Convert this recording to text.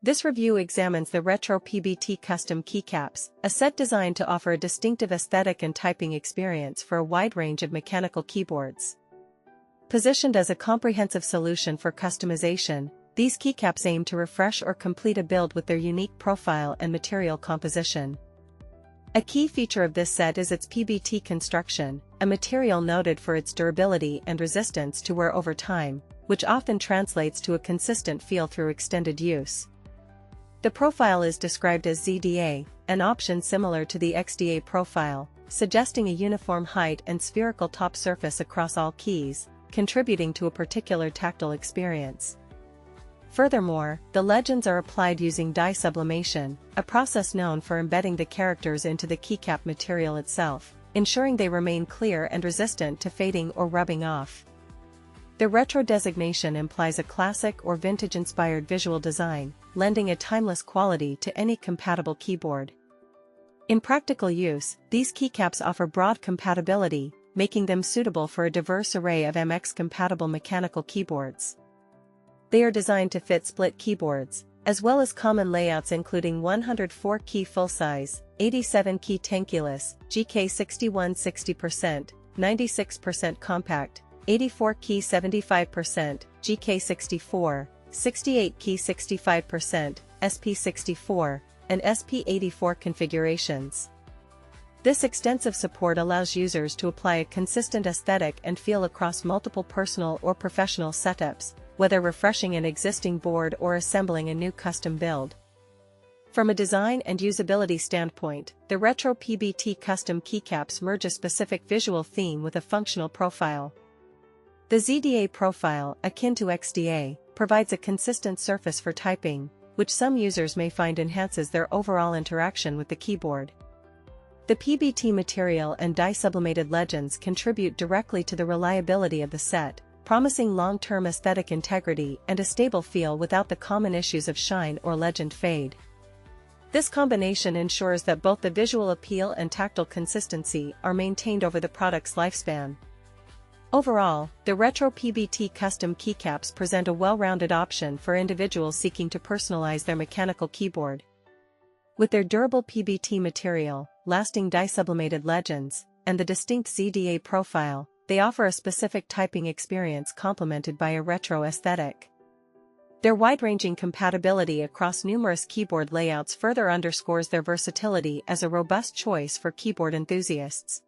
This review examines the retro PBT custom keycaps, a set designed to offer a distinctive aesthetic and typing experience for a wide range of mechanical keyboards. Positioned as a comprehensive solution for customization, these keycaps aim to refresh or complete a build with their unique profile and material composition. A key feature of this set is its PBT construction, a material noted for its durability and resistance to wear over time, which often translates to a consistent feel through extended use. The profile is described as ZDA, an option similar to the Xda profile, suggesting a uniform height and spherical top surface across all keys, contributing to a particular tactile experience. Furthermore, the legends are applied using dye sublimation, a process known for embedding the characters into the keycap material itself, ensuring they remain clear and resistant to fading or rubbing off. The retro designation implies a classic or vintage-inspired visual design, lending a timeless quality to any compatible keyboard. In practical use, these keycaps offer broad compatibility, making them suitable for a diverse array of MX-compatible mechanical keyboards. They are designed to fit split keyboards, as well as common layouts including 104-key full-size, 87-key tankulus, GK 61 60%, 96% compact, 84-key 75%, GK 64, 68-key 65%, SP 64, and SP 84 configurations. This extensive support allows users to apply a consistent aesthetic and feel across multiple personal or professional setups, whether refreshing an existing board or assembling a new custom build. From a design and usability standpoint, the retro PBT custom keycaps merge a specific visual theme with a functional profile. The ZDA profile, akin to Xda, provides a consistent surface for typing, which some users may find enhances their overall interaction with the keyboard. The PBT material and dye sublimated legends contribute directly to the reliability of the set, promising long-term aesthetic integrity and a stable feel without the common issues of shine or legend fade. This combination ensures that both the visual appeal and tactile consistency are maintained over the product's lifespan. Overall, the retro PBT custom keycaps present a well-rounded option for individuals seeking to personalize their mechanical keyboard. With their durable PBT material, lasting dye sublimated legends, and the distinct ZDA profile, they offer a specific typing experience complemented by a retro aesthetic. Their wide-ranging compatibility across numerous keyboard layouts further underscores their versatility as a robust choice for keyboard enthusiasts.